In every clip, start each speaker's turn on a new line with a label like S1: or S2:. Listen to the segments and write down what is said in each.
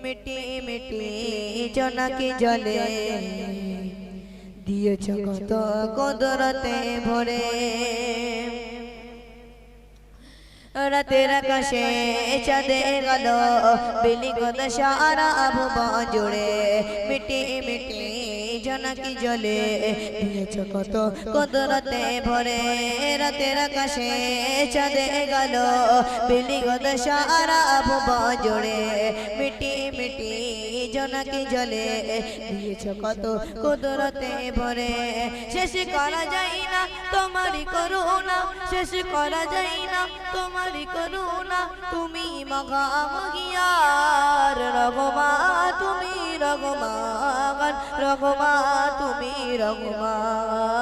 S1: মিটি মিটি জোনাকি জলে দিয়েছ কত কুদরতে ভরে রাতের আকাশে চাঁদে গেল বিলি কত সারা ভুবন জুড়ে মিটি মিটি জোনাকি জলে দিয়েছ কত কুদরতে ভরে রাতের আকাশে চাঁদে গেল বিলি কত সারা ভুবন জুড়ে মিটি মিটি জোনাকি জলে দিয়েছ কত কুদরতে ভরে শেষ করা যায় না তোমারই করুণা শেষ করা যায় না তোমারই করুণা তুমি মগামগিয়ার রঘুমান তুমি রঘুমান রঘুমান তুমি রঘুমান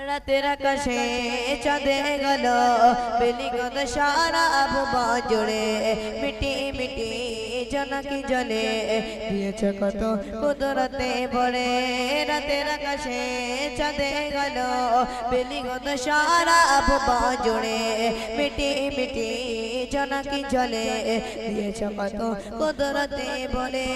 S1: রাতের আকাশে চাঁদে গেল বেলি কত সারা ভুবন জুড়ে মিটি মিটি জোনাকি জলে দিয়েছ কত কুদরতে ভরে রাতের আকাশে চাঁদে গেল বেলি কত সারা ভুবন জুড়ে মিটি মিটি জোনাকি জলে দিয়েছ কত কুদরতে ভরে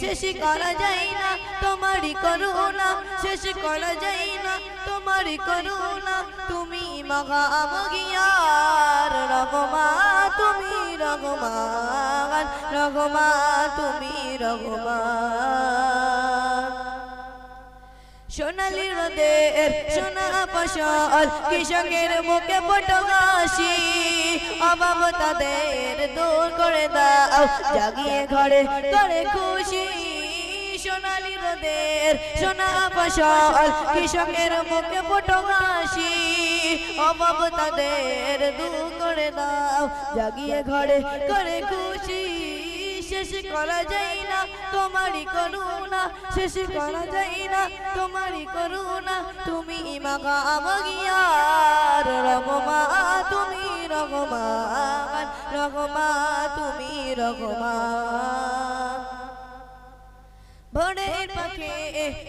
S1: শেষ করা যায় না তোমারই করুণা শেষ করা যায় না তোমারই করুণা তুমি মগামগিয়ার রঘুমান তুমি রঘুমান রঘুমান তুমি রঘুমান সোনালি রোদের সোনা ফসল কৃষকের মুখে পটগাছি অভাব তাদের দূর করে দাও জাগিয়ে ঘরে করে খুশি সোনালি রোদের সোনা ফসল কৃষকের মুখে পটগাছি অভাব তাদের দূর করে দাও জাগিয়ে ঘরে করে খুশি শেষ করা যায় না তোমারই করুণা শেষ করা যায় না তোমারই করুণা তুমি মগামগিয়ার রঘুমান তুমি রঘুমান রঘুমান তুমি রঘুমান ভোরের পাখি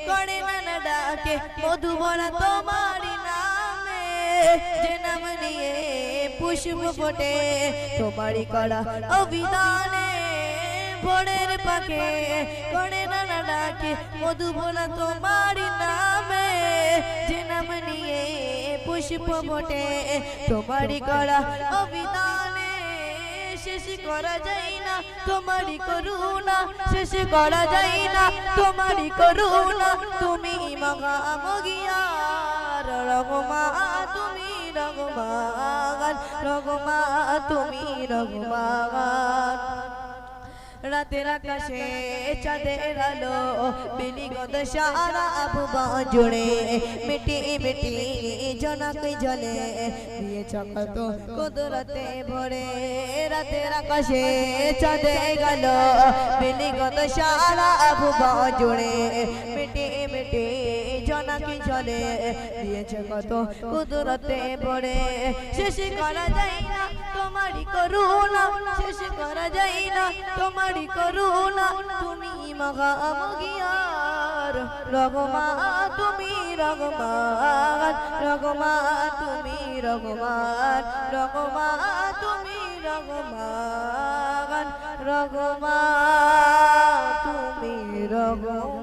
S1: করে নানা ডাকে মধু ভরা তোমারই নামে যে নাম নিয়ে পুষ্প ফোটে তোমারই করা অভিধানে ভোরের পাখি করে নানা ডাকে মধু ভরা তোমারই নামে যে নাম নিয়ে পুষ্প ফোটে তোমারই করা অভিধানে শেষ করা যায় না তোমারই করুণা শেষ করা যায় না তোমারই করুণা তুমি মগামগিয়ার রঘুমান তুমি রঘুমান রঘুমান তুমি রঘুমান রাতের আকাশে চাঁদের আলো বিলি কত সারা ভুবন জুড়ে মিটি মিটি জোনাকি জলে দিয়েছ কত কুদরতে ভরে রাতের আকাশে চাঁদে গেল বিলি কত সারা ভুবন জুড়ে মিটি মিটি জোনাকি জলে দিয়েছ কত কুদরতে ভরে শেষ করা যায় না তোমারই করুণা শেষ করা যায় না তোমারই করুণা তুমি মগামগিয়ার রঘুমান তুমি রঘুমান রঘুমান তুমি রঘুমান রঘুমান তুমি রঘুমান রঘুমান তুমি রঘুমান